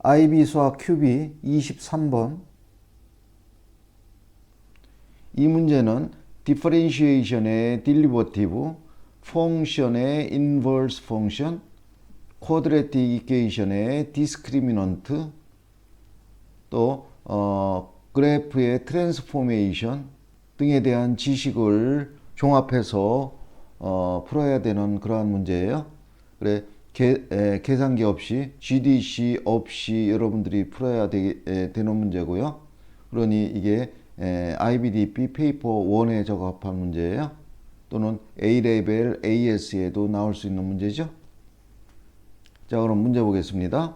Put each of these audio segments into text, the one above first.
IB 수학 큐비 23번. 이 문제는 디퍼렌시에이션의 딜리버티브, 펑션의 인버스 펑션, 쿼드래틱 이퀘이션의 디스크리미넌트, 또 그래프의 트랜스포메이션 등에 대한 지식을 종합해서 풀어야 되는 그러한 문제예요. 그래 계산기 없이 GDC 없이 여러분들이 풀어야 되는 문제고요. 그러니 이게 IBDP 페이퍼 1에 적합한 문제예요. 또는 A레벨 AS에도 나올 수 있는 문제죠. 자, 그럼 문제 보겠습니다.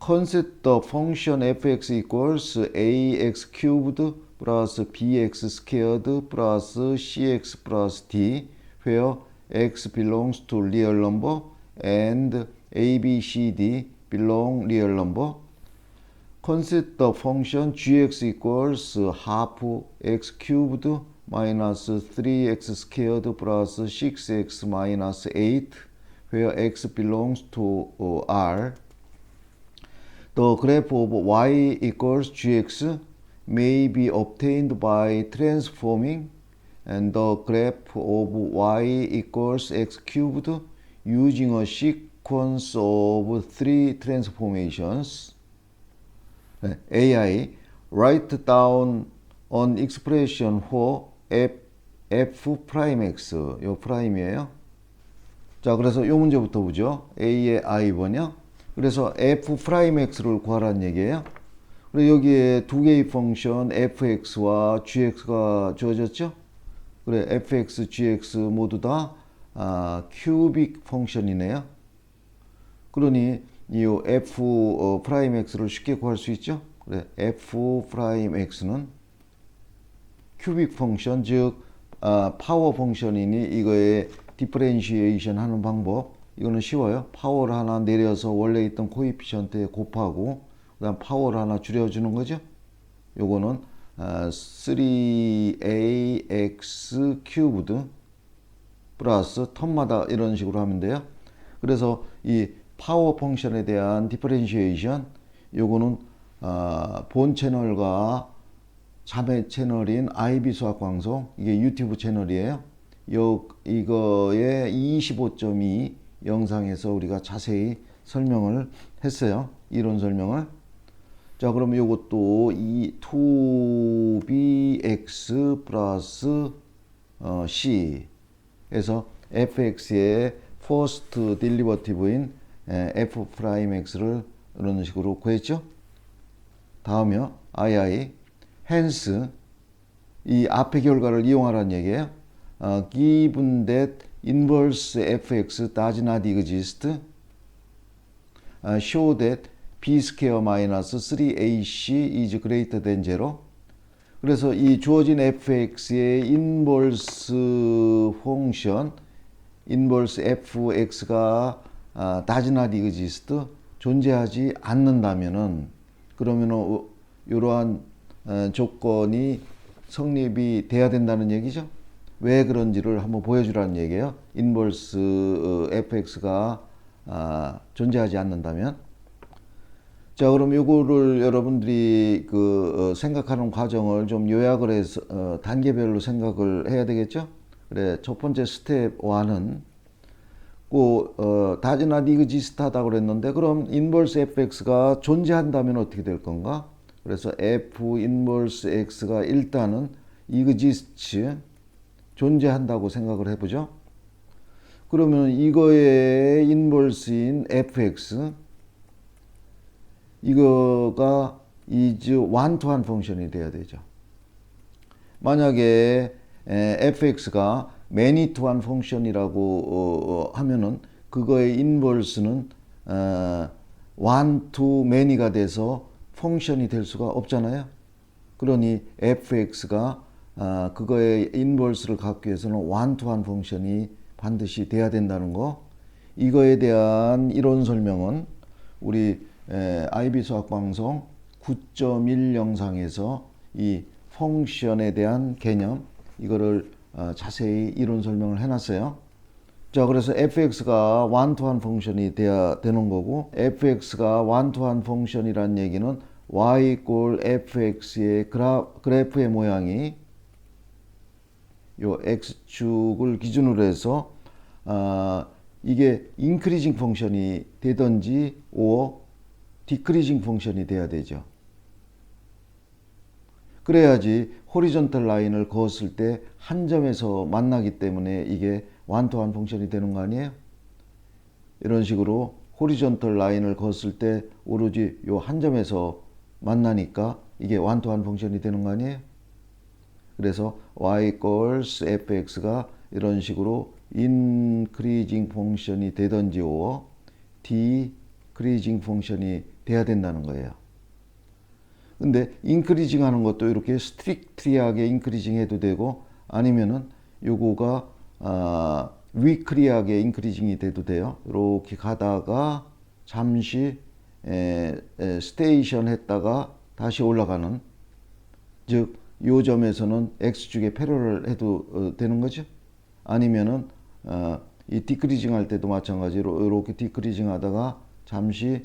Consider the function fx equals ax cubed plus bx squared plus cx plus d where x belongs to real number and a, b, c, d belong real number. Consider the function gx equals half x cubed minus 3x squared plus 6x minus 8 where x belongs to R. The graph of y equals gx may be obtained by transforming and the graph of y equals x cubed using a sequence of 3 transformations. AI, write down an expression for f prime x. 요 프라임이에요. 자, 그래서 요 문제부터 보죠. A의 I번이요. 그래서 f 프라임 x를 구하라는 얘기예요. 그리고 여기에 두 개의 펑션 fx와 gx가 주어졌죠. 그래, fx, gx 모두 다 큐빅 펑션이네요. 그러니 이 f 프라임 x를 쉽게 구할 수 있죠. 그래, f 프라임 x는 큐빅 펑션, 즉 파워 펑션이니 이거의 디퍼렌시에이션 하는 방법, 이거는 쉬워요. 파워를 하나 내려서 원래 있던 코에피션트에 곱하고 그 다음 파워를 하나 줄여주는 거죠. 요거는 3ax 큐브드 플러스 텀마다 이런 식으로 하면 돼요. 그래서 이 파워 펑션에 대한 디퍼렌시에이션, 요거는 본 채널과 자매 채널인 IB 수학방송, 이게 유튜브 채널이에요. 이거의 25.2 영상에서 우리가 자세히 설명을 했어요. 이론 설명을. 자, 그럼 요것도 이 2bx 플러스 c에서 fx의 퍼스트 딜리버티브인 f 프라임 x를 이런 식으로 구했죠. 다음이요. hence 이 앞의 결과를 이용하라는 얘기예요. Given that inverse fx does not exist, show that b square minus 3ac is greater than 0. 그래서 이 주어진 fx의 인버스 펑션, 인버스 fx가 does not exist, 존재하지 않는다면은, 그러면은 이러한 조건이 성립이 돼야 된다는 얘기죠. 왜 그런지를 한번 보여주라는 얘기예요. 인버스 fx가 존재하지 않는다면. 자, 그럼 이거를 여러분들이 생각하는 과정을 좀 요약을 해서 단계별로 생각을 해야 되겠죠. 그래, 첫 번째 스텝 1은 does not exist 하다고 그랬는데, 그럼 인버스 fx가 존재한다면 어떻게 될 건가? 그래서 f 인버스 x가 일단은 exists, 존재한다고 생각을 해보죠. 그러면 이거의 인버스인 fx, 이거가 is one-to-one 펑션이 돼야 되죠. 만약에 fx가 many-to-one 펑션이라고 하면은 그거의 인버스는 one-to-many가 돼서 펑션이 될 수가 없잖아요. 그러니 fx가 그거의 인버스를 갖기 위해서는 one-to-one 펑션이 반드시 돼야 된다는 거, 이거에 대한 이론 설명은 우리 IB 수학방송 9.1 영상에서 이 펑션에 대한 개념, 이거를 자세히 이론 설명을 해놨어요. 자, 그래서 fx가 one-to-one 펑션이 돼야 되는 거고, fx가 one-to-one 펑션이란 얘기는 y 이꼴 fx의 그래프의 모양이 요 x축을 기준으로 해서 이게 인크리징 펑션이 되든지 or 디크리징 펑션이 돼야 되죠. 그래야지 호리존털 라인을 그었을 때 한 점에서 만나기 때문에 이게 완투한 펑션이 되는 거 아니에요? 이런 식으로 호리존털 라인을 그었을 때 오로지 요 한 점에서 만나니까 이게 완투한 펑션이 되는 거 아니에요? 그래서 y equals fx가 이런 식으로 increasing 펑션이 되든지 or decreasing 펑션이 돼야 된다는 거예요. 근데 인크리징 하는 것도 이렇게 스트릭트리하게 인크리징 해도 되고 아니면은 요거가 위크리하게 인크리징이 돼도 돼요. 이렇게 가다가 잠시 스테이션 했다가 다시 올라가는, 즉 요 점에서는 x축에 패러럴 해도 되는 거죠. 아니면은 이 디크리징 할 때도 마찬가지로 이렇게 디크리징 하다가 잠시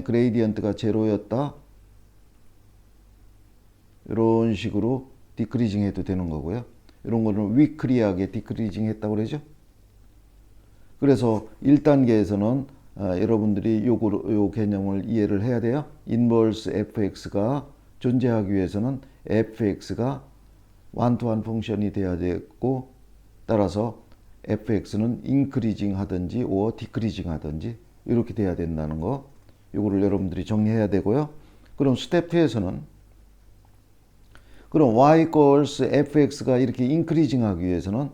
그레이디언트가 제로였다, 이런 식으로 디크리징 해도 되는 거고요. 이런 거는 위크리하게 디크리징 했다고 그러죠. 그래서 1단계에서는 여러분들이 요 개념을 이해를 해야 돼요. 인버스 fx가 존재하기 위해서는 fx가 one-to-one 펑션이 돼야 되고, 따라서 fx는 인크리징 하든지 or 디크리징 하든지 이렇게 돼야 된다는 거, 요거를 여러분들이 정리해야 되고요. 그럼 스텝 2에서는 그럼 y equals fx가 이렇게 인크리징 하기 위해서는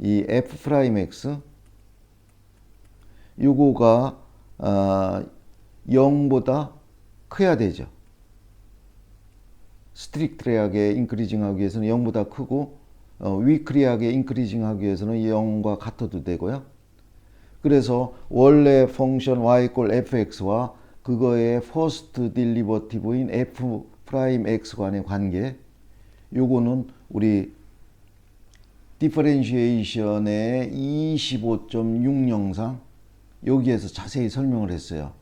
이 f 프라임 x 요거가 0보다 커야 되죠. 스트릭트리하게 인크리징 하기 위해서는 0보다 크고 위크리하게 인크리징 하기 위해서는 0과 같아도 되고요. 그래서 원래 펑션 y equal fx와 그거의 퍼스트 딜리버티브인 f 프라임 x 간의 관계, 요거는 우리 디퍼렌시에이션의 25.6영상 여기에서 자세히 설명을 했어요.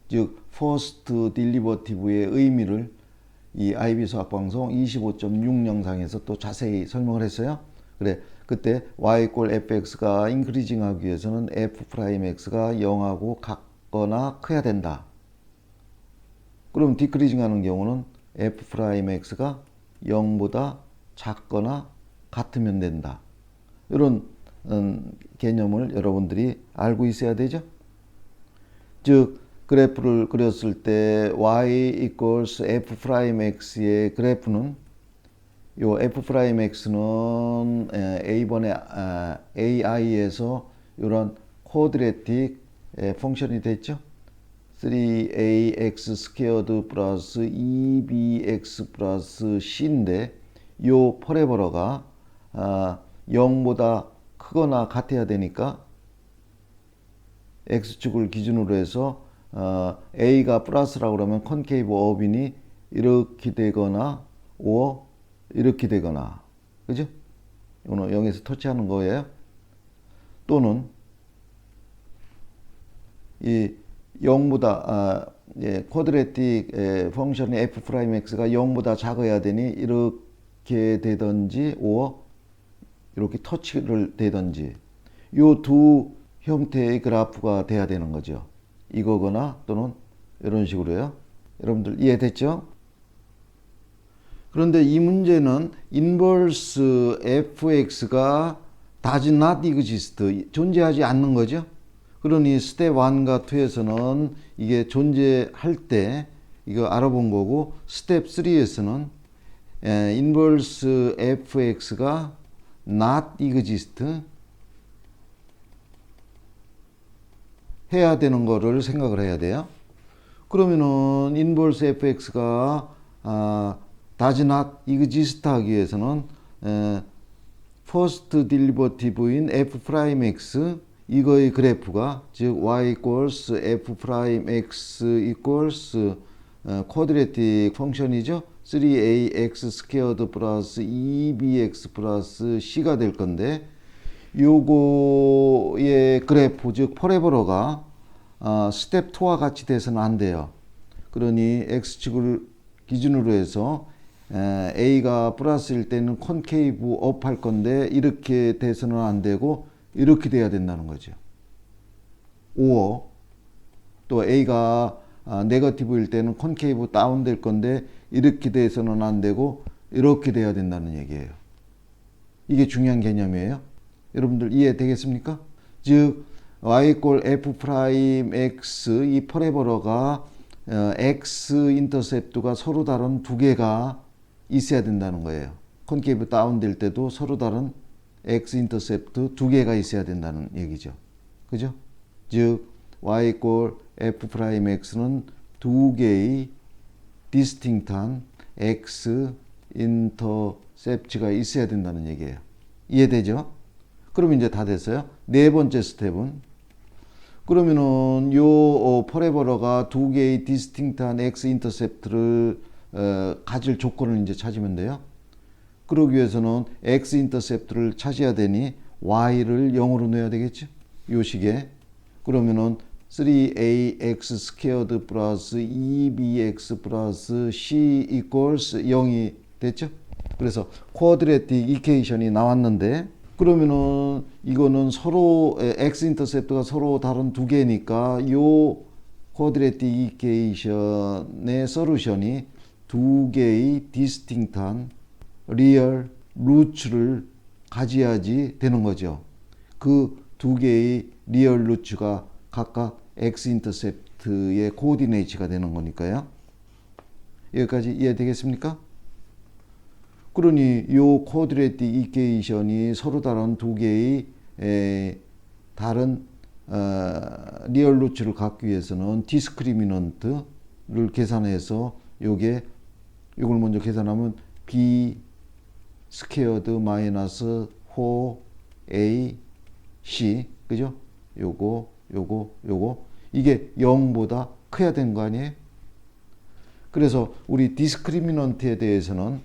즉 퍼스트 딜리버티브의 의미를 이 IB 수학방송 25.6영상에서 또 자세히 설명을 했어요. 그래, 그때 y equal fx가 인크리징 하기 위해서는 f 프라임 x가 0하고 같거나 커야 된다. 그럼 디크리징 하는 경우는 f 프라임 x가 0보다 작거나 같으면 된다. 이런 개념을 여러분들이 알고 있어야 되죠. 즉 그래프를 그렸을 때 y equals f 프라임 x의 그래프는 요 f 프라임 x는 a번에 ai에서 이런 쿼드레틱 펑션이 됐죠. 3ax 스퀘어드 플러스 2bx 플러스 c인데 요 퍼레버러가 0보다 크거나 같아야 되니까 x축을 기준으로 해서 a가 플러스라고 그러면 컨케이브 어빈이 이렇게 되거나 or 이렇게 되거나, 그죠? 이거는 0에서 터치하는 거예요. 또는 이 0보다 쿼드레틱 펑션의 f 프라임 x가 0보다 작아야 되니 이렇게 되든지 or 이렇게 터치를 되든지 요 두 형태의 그래프가 돼야 되는 거죠. 이거거나 또는 이런 식으로요. 여러분들 이해됐죠? 그런데 이 문제는 인버스 fx가 does not exist, 존재하지 않는 거죠. 그러니 스텝 1과 2에서는 이게 존재할 때 이거 알아본 거고, 스텝 3에서는 인버스 fx가 not exist 해야 되는 거를 생각을 해야 돼요. 그러면은 인버스 fx가 does not exist 하기 위해서는 first derivative인 f 프라임 x 이거의 그래프가, 즉 y equals f 프라임 x equals 쿼드레틱 펑션이죠. 3ax 스퀘어드 플러스 2bx 플러스 c가 될 건데, 요거의 그래프 즉 퍼레버러가 스텝 2와 같이 돼서는 안 돼요. 그러니 x축을 기준으로 해서 a가 플러스일 때는 콘케이브 업 할 건데 이렇게 돼서는 안 되고 이렇게 돼야 된다는 거죠. 5. 또 a가 네거티브일 때는 콘케이브 다운 될 건데 이렇게 돼서는 안 되고 이렇게 돼야 된다는 얘기예요. 이게 중요한 개념이에요. 여러분들 이해되겠습니까? 즉 y 꼴 f 프라임 x 이 퍼레버러가 x 인터셉트가 서로 다른 두 개가 있어야 된다는 거예요. 콘케이브 다운 될 때도 서로 다른 x 인터셉트 두 개가 있어야 된다는 얘기죠. 그죠? 즉 y 꼴 f 프라임 x는 두 개의 디스팅트한 x 인터셉트가 있어야 된다는 얘기예요. 이해되죠? 그럼 이제 다 됐어요. 네 번째 스텝은 그러면은 요 퍼레버러가 두 개의 디스팅트한 x 인터셉트를 가질 조건을 이제 찾으면 돼요. 그러기 위해서는 x 인터셉트를 찾아야 되니 y를 0으로 넣어야 되겠죠. 요 식에 그러면은 3ax 스퀘어드 플러스 2bx 플러스 c equals 0이 됐죠. 그래서 쿼드레틱 이퀘이션이 나왔는데 그러면은 이거는 서로 x 인터셉트가 서로 다른 두 개니까 요 쿼드레틱 이퀘이션의 솔루션이 두 개의 디스팅트한 리얼 루츠를 가져야지 되는 거죠. 그 두 개의 리얼 루츠가 각각 x 인터셉트의 코오디네이트가 되는 거니까요. 여기까지 이해되겠습니까? 그러니 요 쿼드레틱 이퀘이션이 서로 다른 두 개의 다른 리얼 루츠를 갖기 위해서는 디스크리미넌트를 계산해서 요걸 먼저 계산하면 b 스퀘어드 마이너스 4ac 그죠? 요거 이게 0보다 커야 되는 거 아니에요? 그래서 우리 디스크리미넌트에 대해서는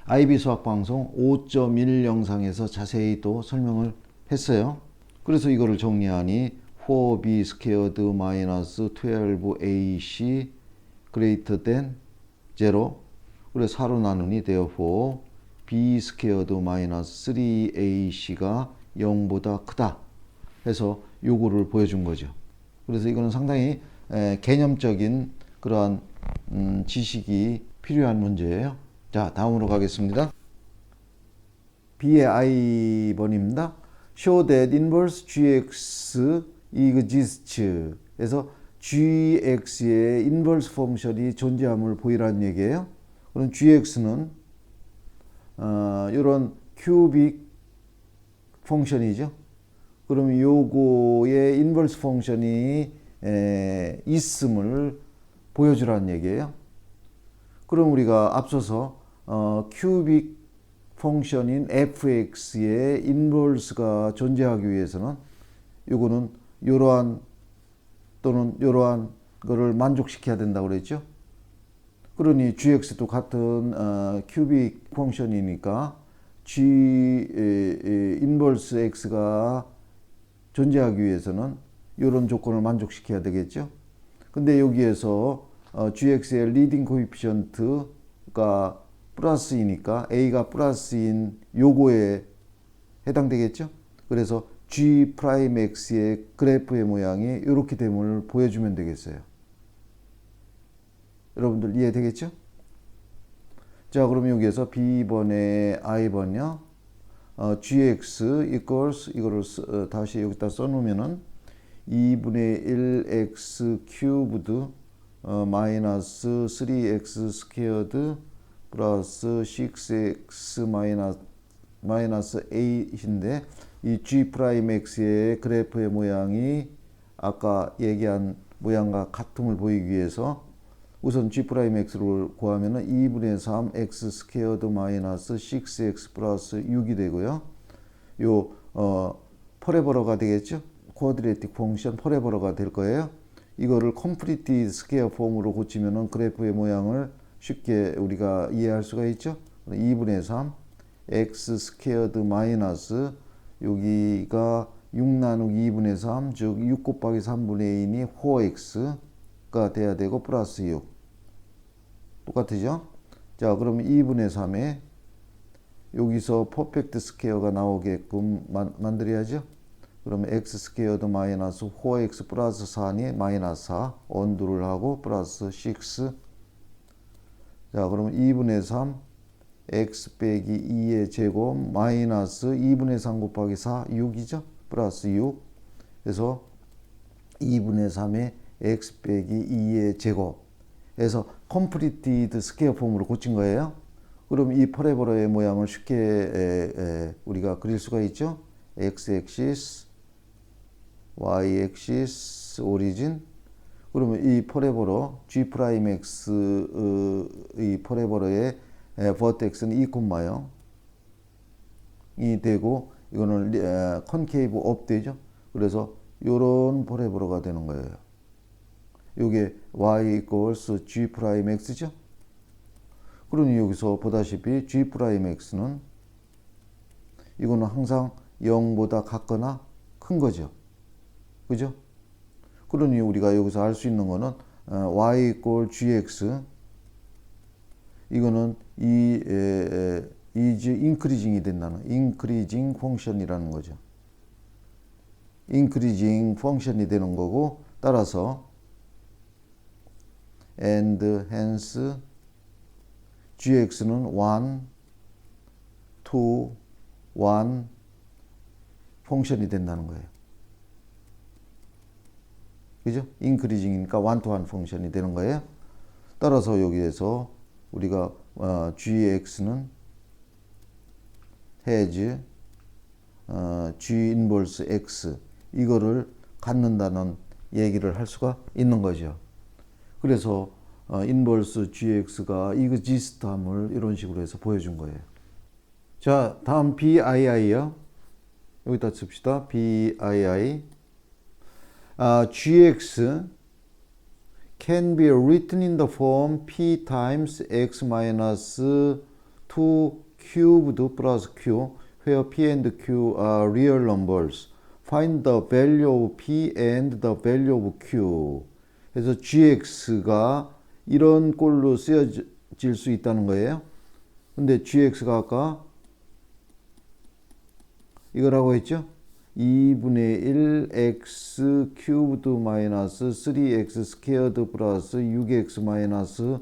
IB 수학방송 5.1 영상에서 자세히 또 설명을 했어요. 그래서 이거를 정리하니 4b 스퀘어드 마이너스 12ac greater than 0 그래서 4로 나누니 therefore b 스퀘어드 마이너스 3ac가 0보다 크다 해서 요거를 보여준 거죠. 그래서 이거는 상당히 개념적인 그러한 지식이 필요한 문제예요. 자, 다음으로 가겠습니다. B의 I번입니다. Show that inverse gx exists. 그래서 gx의 인버스 펑션이 존재함을 보이라는 얘기예요. 그럼 gx는 이런 큐빅 펑션이죠. 그럼 요거의 인버스 펑션이 있음을 보여주라는 얘기예요. 그럼 우리가 앞서서 큐빅 펑션인 fx의 인버스가 존재하기 위해서는 요거는 이러한 또는 이러한 거를 만족시켜야 된다고 그랬죠. 그러니 gx도 같은 큐빅 펑션이니까 g 인버스 x가 존재하기 위해서는 이런 조건을 만족시켜야 되겠죠. 근데 여기에서 gx의 리딩 코에피션트가 플러스이니까 a가 플러스인 요거에 해당되겠죠. 그래서 g 프라임 x의 그래프의 모양이 이렇게 됨을 보여주면 되겠어요. 여러분들 이해되겠죠? 자, 그럼 여기에서 b번에 i번요. gx equals 이거를 다시 여기다 써놓으면은 2분의 1x 큐브드 마이너스 3x 스퀘어드 플러스 6x 마이너스 8인데 이 g 프라임 x의 그래프의 모양이 아까 얘기한 모양과 같음을 보이기 위해서 우선 g 프라임 x를 구하면은 2분의 3 x 스퀘어드 마이너스 6x 플러스 6이 되고요. 요 퍼레버러가 되겠죠. 쿼드레틱 펑션 퍼레버러가 될 거예요. 이거를 컴플리트 스퀘어 폼으로 고치면은 그래프의 모양을 쉽게 우리가 이해할 수가 있죠. 2분의 3 x 스퀘어드 마이너스 여기가 6 나누기 2분의 3, 즉 6 곱하기 3분의 2니 호x가 돼야 되고 플러스 6. 똑같으죠? 자, 그러면 2분의 3에 여기서 퍼펙트 스퀘어가 나오게끔 만들어야죠. 그러면 x 스퀘어도 마이너스 호x 플러스 4니 마이너스 4 언두를 하고 플러스 6. 자, 그러면 2분의 3 x 빼기 2의 제곱 마이너스 2분의 3 곱하기 4 6이죠. 플러스 6. 그래서 2분의 3의 x 빼기 2의 제곱 해서 컴플리티드 스퀘어 폼으로 고친 거예요. 그럼 이 퍼레보라의 모양을 쉽게 우리가 그릴 수가 있죠. x-axis, y-axis, 오리진. 그러면 이 퍼레보라 G'X 이 퍼레보라의 버텍스는 2,0이 되고 이거는 컨케이브 업 되죠. 그래서 요런 퍼레보라가 되는 거예요. 요게 y equals G'X죠. 그러니 여기서 보다시피 G'X는 이거는 항상 0보다 같거나 큰 거죠. 그죠? 그러니 우리가 여기서 알 수 있는 거는 y equal gx 이거는 is increasing이 된다는 increasing function이라는 거죠. increasing function이 되는 거고 따라서 and hence gx는 1, 2, 1 펑션이 된다는 거예요. 그죠? increasing이니까 1 to 1 펑션이 되는 거예요. 따라서 여기에서 우리가 gx는 has g inverse x 이거를 갖는다는 얘기를 할 수가 있는 거죠. 그래서 인버스 gx가 exist함을 이런 식으로 해서 보여준 거예요. 자, 다음 BII요. 여기다 씁시다. BII. gx can be written in the form p times x minus 2 cubed plus q, where p and q are real numbers. Find the value of p and the value of q. 그래서 gx가 이런 꼴로 쓰여질 수 있다는 거예요. 근데 gx가 아까 이거라고 했죠? 2분의 1 x 큐브드 마이너스 3x 스퀘어드 플러스 6x 마이너스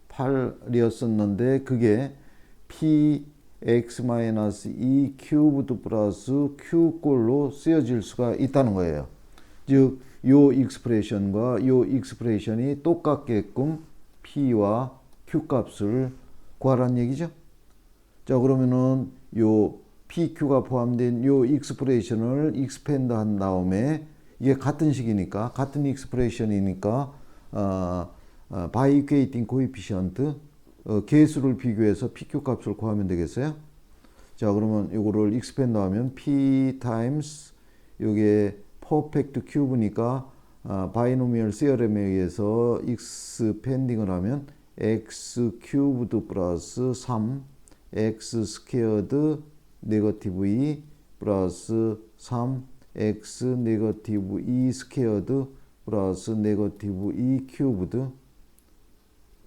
8이었었는데 그게 px 마이너스 2 큐브드 플러스 q꼴로 쓰여질 수가 있다는 거예요. 즉, 요 익스프레션과 요 익스프레션이 똑같게끔 p와 q 값을 구하라는 얘기죠. 자, 그러면은 요 PQ가 포함된 요 익스프레션을 익스펜드 한 다음에 이게 같은 식이니까 같은 익스프레션이니까 바이 이퀘이팅 코에피션트 개수를 비교해서 PQ 값을 구하면 되겠어요. 자, 그러면 요거를 익스펜드 하면 P 타임스 요게 퍼펙트 큐브니까 바이노미얼 시어렘에 의해서 익스펜딩을 하면 x 큐브드 플러스 3 x 스퀘어드 네거티브 2 플러스 3 x 네거티브 2 스퀘어드 플러스 네거티브 2 큐브드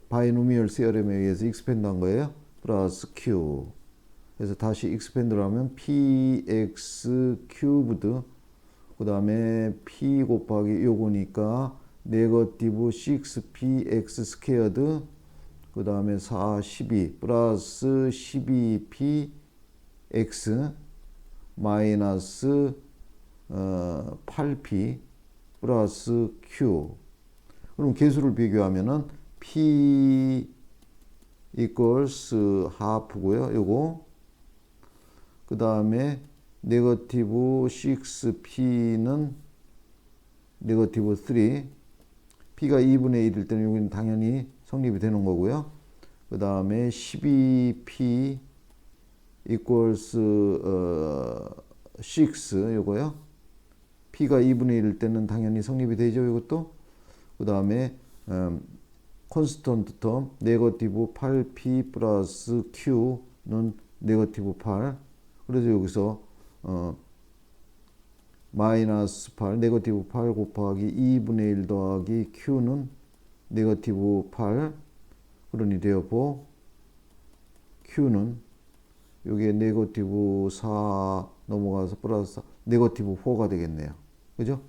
바이노미얼 시어렘에 의해서 익스펜드 한 거예요. 플러스 q. 그래서 다시 익스펜드를 하면 px 큐브드 그 다음에 p 곱하기 요거니까 네거티브 6px 스퀘어드 그 다음에 4, 12 플러스 12p x 마이너스 8p 플러스 q. 그럼 개수를 비교하면은 p equals half고요. 요거 그 다음에 네거티브 6p는 네거티브 3 p가 2분의 1일 때는 여기는 당연히 성립이 되는 거고요. 그 다음에 12p equals 6 요거요. p가 2분의 1일 때는 당연히 성립이 되죠. 이것도. 그 다음에 콘스턴트 텀 네거티브 8p 플러스 q는 네거티브 8. 그래서 여기서 마이너스 8, 네거티브 8 곱하기 2분의 1 더하기 q는 네거티브 8, 그러니 되어보 q는 요게 네거티브 4 넘어가서 플러스 네거티브 4가 되겠네요. 그죠?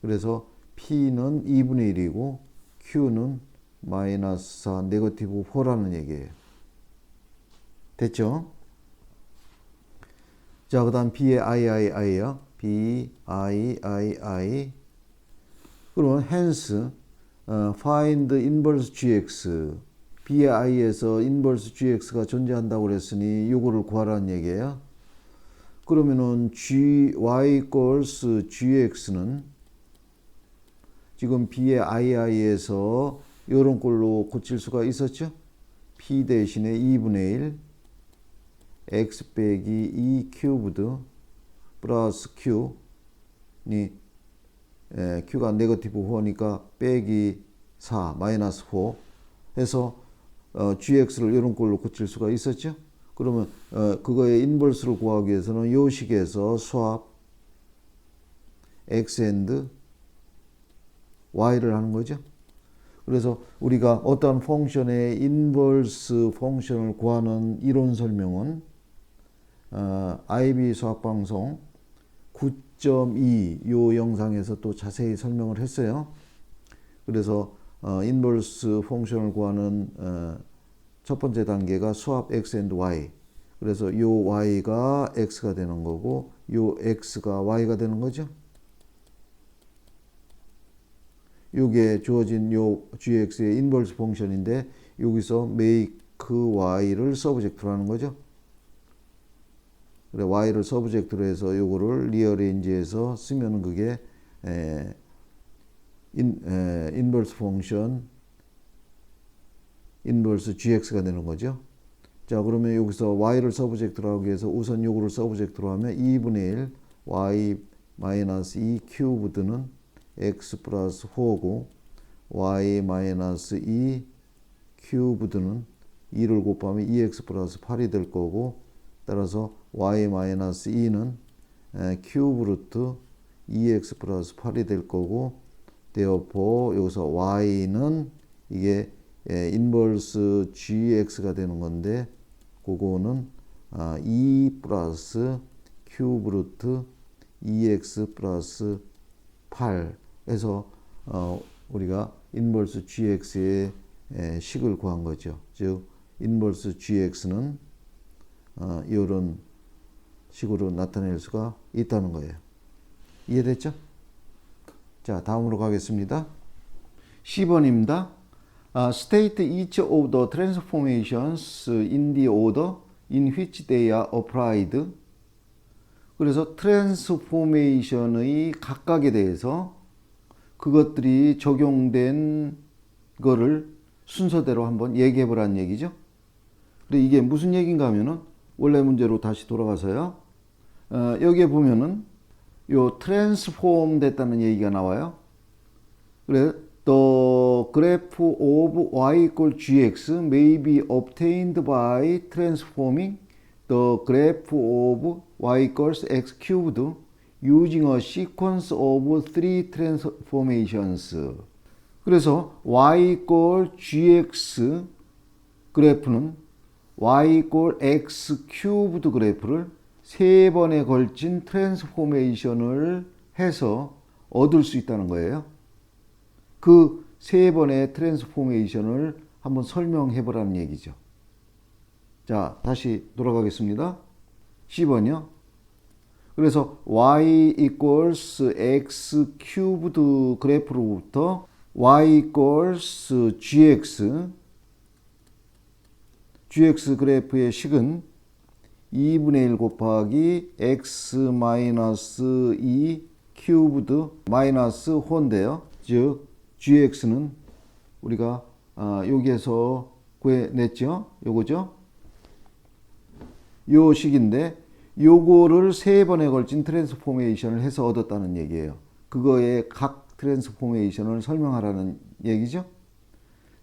그래서 p는 2분의 1이고 q는 마이너스 4 네거티브 4라는 얘기예요. 됐죠? 자, 그 다음 b의 iii요. b, i, i, i. 그러면 hence find inverse gx. b의 i에서 inverse gx가 존재한다고 그랬으니 요거를 구하라는 얘기예요. 그러면은 y equals gx는 지금 b의 ii에서 요런 꼴로 고칠 수가 있었죠. p 대신에 2분의 1 x 빼기 2 큐브드 플러스 q니 q가 네거티브 4니까 빼기 4 마이너스 4 해서 gx를 이런 꼴로 고칠 수가 있었죠. 그러면 그거의 인버스를 구하기 위해서는 요 식에서 수합 x and y를 하는 거죠. 그래서 우리가 어떤 펑션의 인버스 펑션을 구하는 이론 설명은 IB 수학방송 9.2 요 영상에서 또 자세히 설명을 했어요. 그래서 인버스 펑션을 구하는 첫 번째 단계가 수합 x and y. 그래서 요 y가 x가 되는 거고 요 x가 y가 되는 거죠. 요게 주어진 요 gx의 인버스 펑션인데 여기서 make y를 서브젝트로 하는 거죠. 그래 y를 서브젝트로 해서 요거를 리어레인지해서 쓰면은 그게 인버스 펑션 인버스 gx가 되는 거죠. 자, 그러면 여기서 y를 서브젝트로 하기 위해서 우선 요거를 서브젝트로 하면 2분의 1 y 마이너스 2 큐브드는 x 플러스 4고 y 마이너스 2 큐브드는 2를 곱하면 2x 플러스 8이 될 거고 따라서 y 마이너스 2는 큐브 루트 2x 플러스 8이 될 거고 therefore 여기서 y는 이게 인버스 gx가 되는 건데 그거는 2 플러스 큐브 루트 2x 플러스 8 해서 우리가 인버스 gx의 식을 구한 거죠. 즉 인버스 gx는 이런 식으로 나타낼 수가 있다는 거예요. 이해됐죠? 자, 다음으로 가겠습니다. 10번입니다. State each of the transformations in the order in which they are applied. 그래서 트랜스포메이션의 각각에 대해서 그것들이 적용된 거를 순서대로 한번 얘기해 보라는 얘기죠. 근데 이게 무슨 얘기인가 하면은 원래 문제로 다시 돌아가서요. 여기에 보면은 요 트랜스폼 됐다는 얘기가 나와요. 그래 the graph of y equal gx may be obtained by transforming the graph of y equals x cubed using a sequence of 3 transformations. 그래서 y equal gx 그래프는 y equal x cubed 그래프를 3번에 걸친 트랜스포메이션을 해서 얻을 수 있다는 거예요. 그 3번의 트랜스포메이션을 한번 설명해 보라는 얘기죠. 자, 다시 돌아가겠습니다. 10번이요. 그래서 y equals x cubed 그래프로부터 y equals gx 그래프의 식은 2분의 1 곱하기 x 마이너스 2 큐브드 마이너스 4인데요. 즉 gx는 우리가 여기에서 구해냈죠. 요거죠. 요 식인데 요거를 3번에 걸친 트랜스포메이션을 해서 얻었다는 얘기예요. 그거의 각 트랜스포메이션을 설명하라는 얘기죠.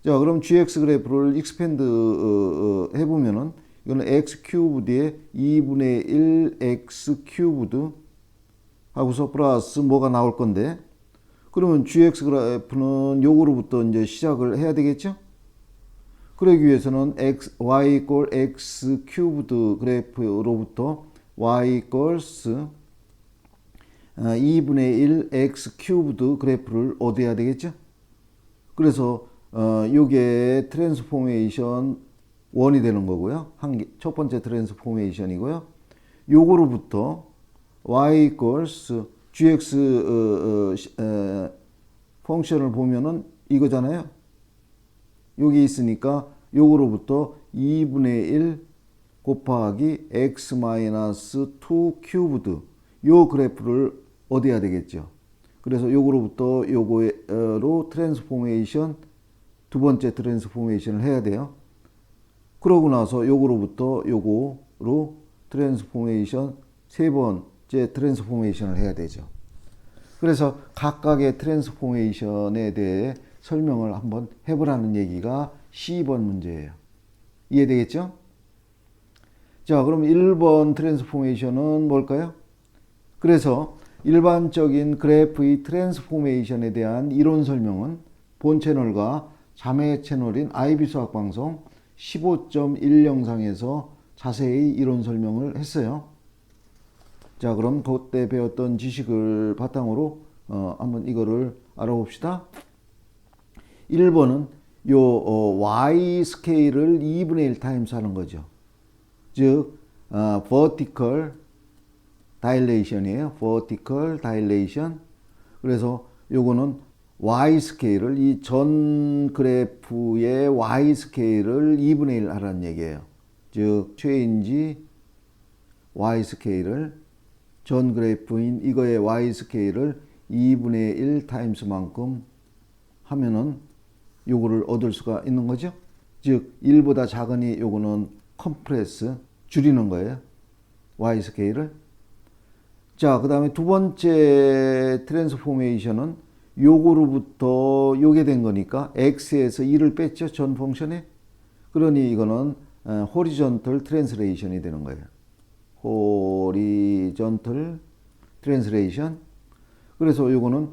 자, 그럼 gx 그래프를 익스펜드 해보면은 이거는 x 큐브 뒤에 2분의 1 x 큐브드 하고서 플러스 뭐가 나올 건데, 그러면 gx 그래프는 요거로부터 이제 시작을 해야 되겠죠? 그러기 위해서는 y 이퀄 x 큐브드 그래프로부터 y 이퀄스 2분의 1 x 큐브드 그래프를 얻어야 되겠죠? 그래서 요게 트랜스포메이션 1이 되는 거고요. 첫 번째 트랜스포메이션이고요. 요거로부터 y equals gx 펑션을 보면은 이거잖아요. 여기 있으니까 요거로부터 2분의 1 곱하기 x 마이너스 2 큐브드 요 그래프를 얻어야 되겠죠. 그래서 요거로부터 요거로 트랜스포메이션 두 번째 트랜스포메이션을 해야 돼요. 그러고 나서 요거로부터 요거로 트랜스포메이션 세 번째 트랜스포메이션을 해야 되죠. 그래서 각각의 트랜스포메이션에 대해 설명을 한번 해보라는 얘기가 12번 문제예요. 이해되겠죠? 자, 그럼 1번 트랜스포메이션은 뭘까요? 그래서 일반적인 그래프의 트랜스포메이션에 대한 이론 설명은 본 채널과 자매 채널인 IB 수학방송 15.1 영상에서 자세히 이론 설명을 했어요. 자, 그럼 그때 배웠던 지식을 바탕으로 한번 이거를 알아봅시다. 1번은 요 y 스케일을 2분의 1 타임스 하는 거죠. 즉 vertical dilation이에요. vertical dilation. 그래서 요거는 y 스케일을 이 전 그래프의 y 스케일을 2분의 1 하라는 얘기예요. 즉 change y 스케일을 전 그래프인 이거의 y 스케일을 2분의 1 타임스만큼 하면은 요거를 얻을 수가 있는 거죠. 즉 1보다 작으니 요거는 컴프레스 줄이는 거예요. y 스케일을. 자, 그 다음에 두 번째 트랜스포메이션은 요거로부터 요게 된 거니까 x에서 2를 뺐죠. 전 펑션에. 그러니 이거는 호리존털 트랜스레이션이 되는 거예요. 호리존털 트랜스레이션. 그래서 요거는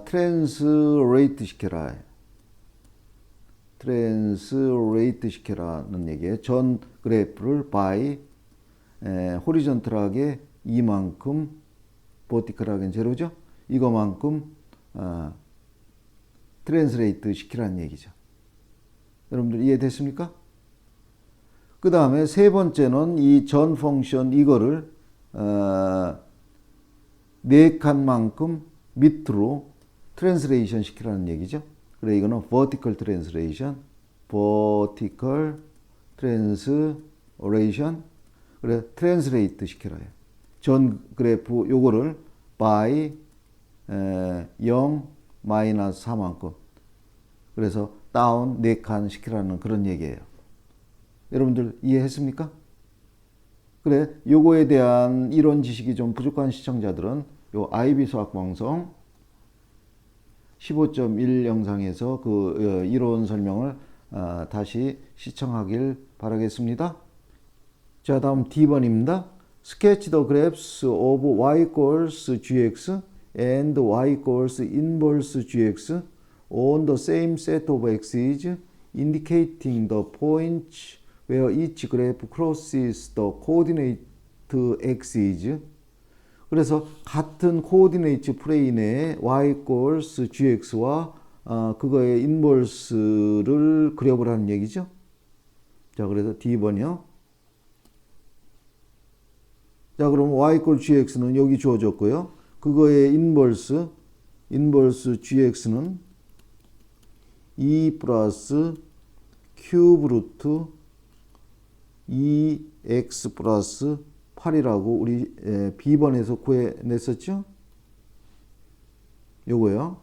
트랜스레이트 시켜라. 트랜스레이트 시켜라는 얘기예요. 전 그래프를 by 호리존털하게 이만큼 버티컬하게 제로죠. 이거만큼 트랜스레이트 시키라는 얘기죠. 여러분들 이해됐습니까? 그 다음에 세 번째는 이 전 펑션 이거를 네 칸만큼 밑으로 트랜스레이션 시키라는 얘기죠. 그래 이거는 vertical translation, vertical translation. 그래 translate 시켜라. 전 그래프 요거를 by 0 마이너스 4만큼. 그래서 다운 4칸 시키라는 그런 얘기예요. 여러분들 이해했습니까? 그래 요거에 대한 이론 지식이 좀 부족한 시청자들은 요 IB 수학방송 15.1 영상에서 그 이론 설명을 다시 시청하길 바라겠습니다. 자, 다음 D번입니다. Sketch the graphs of y equals gx and y equals inverse gx on the same set of x's, indicating the points where each graph crosses the coordinate x's. 그래서 같은 코오디네이트 플레인에 y equals gx와 그거의 인버스를 그려보라는 얘기죠. 자, 그래서 D번이요. 자, 그럼 y equals gx는 여기 주어졌고요. 그거의 인버스 gx는 2 플러스 큐브 루트 2x 플러스 8이라고 우리 B번에서 구해냈었죠? 요거요.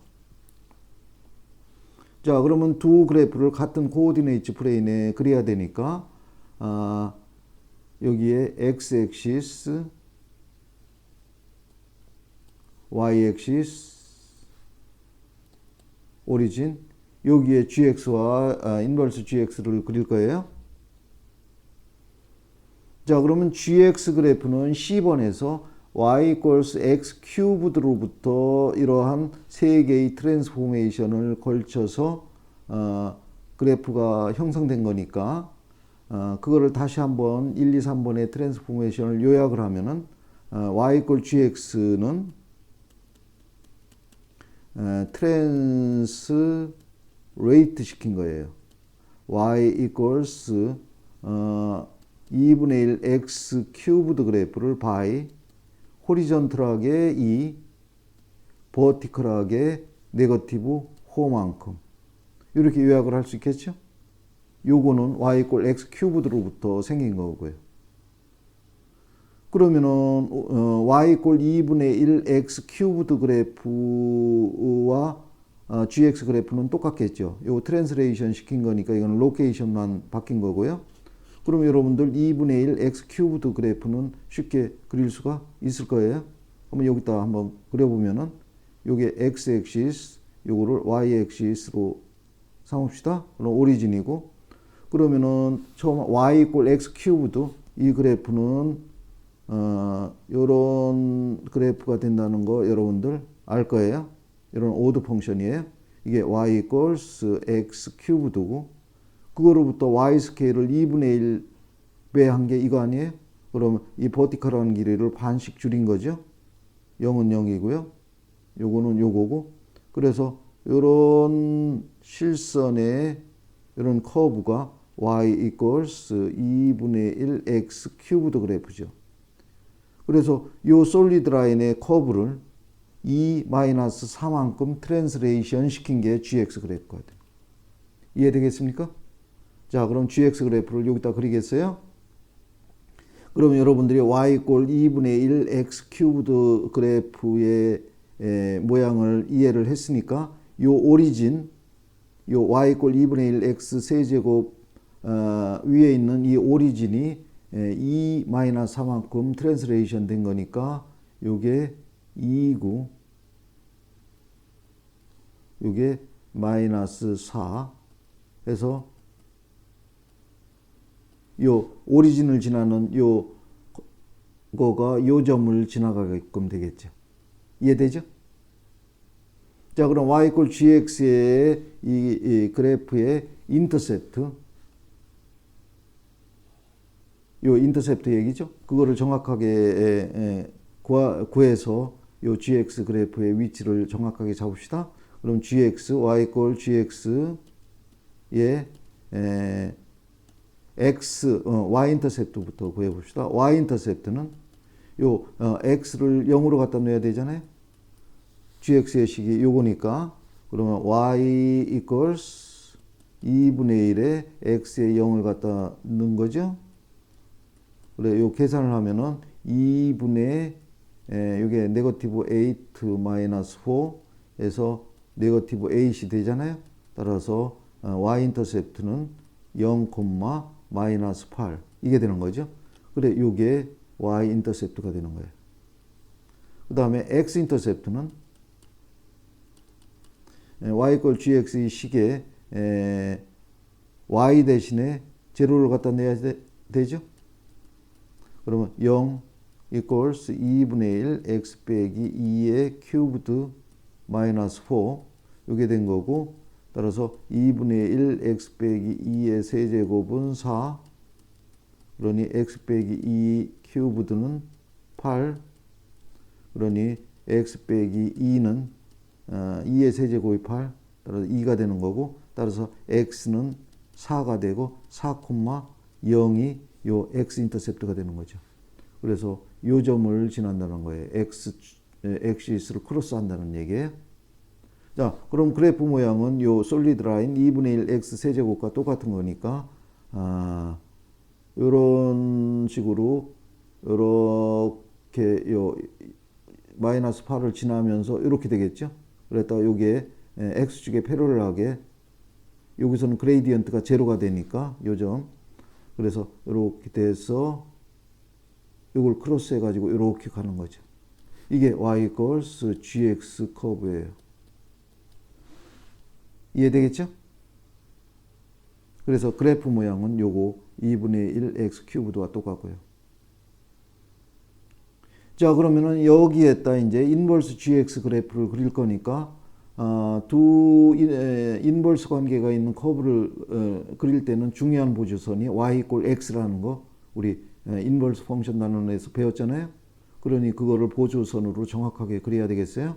자, 그러면 두 그래프를 같은 코오디네이트 플레인에 그려야 되니까 여기에 x-axis, y-axis, 오리진, 여기에 gx와 인버스 gx를 그릴 거예요. 자, 그러면 gx 그래프는 C번에서 y equals x 큐브드로부터 이러한 세 개의 트랜스포메이션을 걸쳐서 그래프가 형성된 거니까 그거를 다시 한번 1, 2, 3번의 트랜스포메이션을 요약을 하면은 y equal gx는 트랜스레이트 시킨 거예요. y equals 2분의 1 x 큐브드 그래프를 by 호리전털하게 2, 버티컬하게 네거티브 호만큼 이렇게 요약을 할 수 있겠죠? 요거는 y equal x 큐브드로부터 생긴 거고요. 그러면은 y equal 2분의 1 x 큐브드 그래프와 gx 그래프는 똑같겠죠. 요 트랜스레이션 시킨 거니까 이거는 로케이션만 바뀐 거고요. 그럼 여러분들 2분의 1 x 큐브드 그래프는 쉽게 그릴 수가 있을 거예요. 그러면 여기다 한번 그려보면은 요게 x 액시스, 요거를 y 액시스로 삼읍시다. 그럼 오리진이고, 그러면은 처음 y equal x 큐브드 이 그래프는 요런 그래프가 된다는 거 여러분들 알 거예요. 이런 오드 펑션이에요. 이게 y equals x 큐브드고, 그거로부터 y 스케일을 2분의 1배 한 게 이거 아니에요? 그러면 이 버티컬한 길이를 반씩 줄인 거죠. 0은 0이고요. 요거는 요거고. 그래서 요런 실선의 이런 커브가 y equals 2분의 1 x 큐브드 그래프죠. 그래서 요 솔리드 라인의 커브를 2-3만큼 트랜스레이션 시킨 게 gx 그래프거든요. 이해되겠습니까? 자, 그럼 gx 그래프를 여기다 그리겠어요? 그럼 여러분들이 y equal 2분의 1 x 큐브드 그래프의 모양을 이해를 했으니까 요 오리진, 요 y equal 2분의 1 x 세제곱 위에 있는 이 오리진이 2-4만큼 트랜스레이션 된 거니까 요게 2고 요게 -4 해서 요 오리진을 지나는 요 거가 요 점을 지나가게끔 되겠죠. 이해되죠? 자, 그럼 y equal gx의 이 그래프의 인터셉트, 요 인터셉트 얘기죠. 그거를 정확하게 구해서 요 gx 그래프의 위치를 정확하게 잡읍시다. 그럼 gx, y equal gx의 x, y 인터셉트부터 구해봅시다. y 인터셉트는 요 x를 0으로 갖다 놓아야 되잖아요. gx의 식이 요거니까, 그러면 y equals 2분의 1에 x에 0을 갖다 넣은 거죠. 그래, 요 계산을 하면은 2분의 요게 네거티브 8 마이너스 4에서 네거티브 8이 되잖아요. 따라서 y 인터셉트는 0, 마이너스 8 이게 되는 거죠. 그래, 요게 y 인터셉트가 되는 거예요. 그 다음에 x 인터셉트는 y equal gx 이 식에 y 대신에 제로를 갖다 내야 되죠. 그러면 0 equals 2분의 1 x 빼기 2의 큐브드 마이너스 4 이게 된 거고, 따라서 2분의 1 x 빼기 2의 세제곱은 4, 그러니 x 빼기 2 큐브드는 8, 그러니 x 빼기 2는 2의 세제곱이 8, 따라서 2가 되는 거고, 따라서 x는 4가 되고 4,0이 요 x 인터셉트가 되는 거죠. 그래서 요 점을 지난다는 거예요. x 액시스를 크로스한다는 얘기예요. 자, 그럼 그래프 모양은 요 솔리드 라인 2분의 1 x 세제곱과 똑같은 거니까 요런 식으로 요렇게 요 마이너스 8을 지나면서 이렇게 되겠죠. 그랬다가 요게 x축에 패러럴하게 여기서는 그레이디언트가 제로가 되니까 요 점, 그래서 이렇게 돼서 이걸 크로스 해가지고 이렇게 가는 거죠. 이게 y equals gx 커브예요. 이해되겠죠? 그래서 그래프 모양은 요거 2분의 1 x 큐브드와 똑같고요. 자, 그러면은 여기에다 이제 인버스 GX 그래프를 그릴 거니까 두 인버스 관계가 있는 커브를 그릴 때는 중요한 보조선이 y = x라는 거 우리 인버스 펑션 단원에서 배웠잖아요. 그러니 그거를 보조선으로 정확하게 그려야 되겠어요.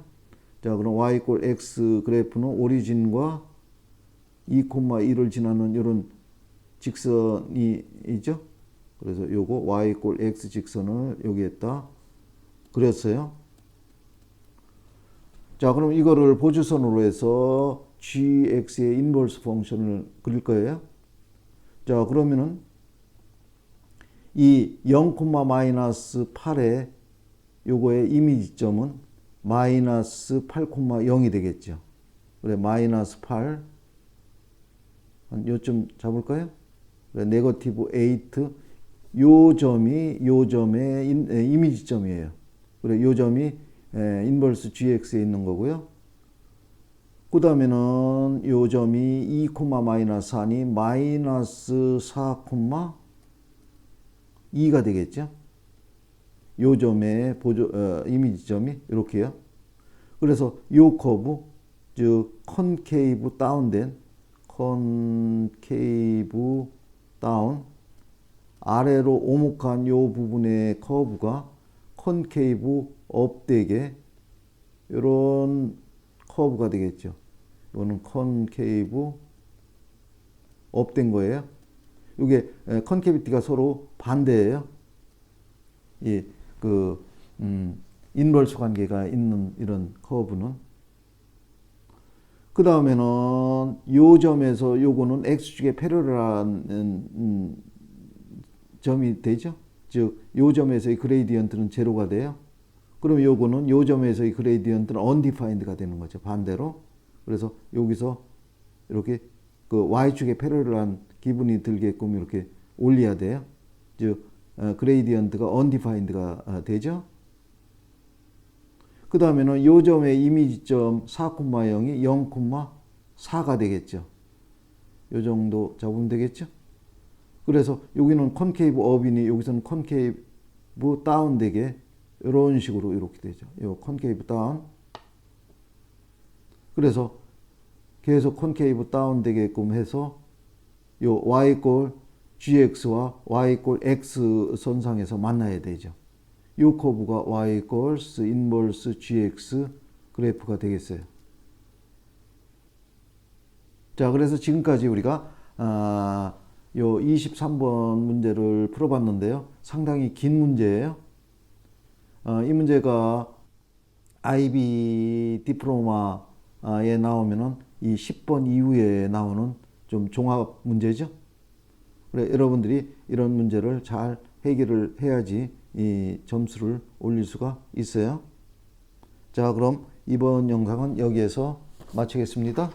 자, 그럼 y = x 그래프는 오리진과 2,2를 지나는 이런 직선이 있죠. 그래서 요거 y = x 직선을 여기에다 그렸어요. 자, 그럼 이거를 보조선으로 해서 gx의 인버스 펑션을 그릴 거예요. 자, 그러면은 이 0,-8의 요거의 이미지점은 -8,0이 되겠죠. 그래, -8 한 요점 잡을까요? 그래, -8 요 점이 요 점의 이미지점이에요. 그래, 요 점이 인버스 gx에 있는 거고요. 그 다음에는 요 점이 2, -4니 -4,2가 되겠죠. 요 점의 이미지점이 이렇게요. 그래서 요 커브, 즉 컨케이브 다운된 컨케이브 다운 아래로 오목한 요 부분의 커브가 컨케이브 업되게 이런 커브가 되겠죠. 이거는 컨케이브 업된 거예요. 이게 컨케이비티가 서로 반대예요. 이 인버스 관계가 있는 이런 커브는. 그 다음에는 요 점에서 요거는 x축의 패러렐한 점이 되죠. 즉, 요 점에서의 그레이디언트는 제로가 돼요. 그럼 요거는 요 점에서의 그레이디언트는 undefined가 되는 거죠. 반대로. 그래서 여기서 이렇게 그 y축의 패러렐한 기분이 들게끔 이렇게 올려야 돼요. 즉, 그레이디언트가 undefined가 되죠. 그 다음에는 요 점의 이미지점 4,0이 0,4가 되겠죠. 요 정도 잡으면 되겠죠. 그래서 여기는 컨케이브 업이니 여기서는 컨케이브 다운 되게 이런 식으로 이렇게 되죠. 요 컨케이브 다운. 그래서 계속 컨케이브 다운 되게끔 해서 요 y = gx와 y = x 선상에서 만나야 되죠. 요 커브가 y = 인버스 gx 그래프가 되겠어요. 자, 그래서 지금까지 우리가 요 23번 문제를 풀어봤는데요. 상당히 긴 문제예요. 이 문제가 IB 디플로마에 나오면은 이 10번 이후에 나오는 좀 종합 문제죠. 그래, 여러분들이 이런 문제를 잘 해결을 해야지 이 점수를 올릴 수가 있어요. 자, 그럼 이번 영상은 여기에서 마치겠습니다.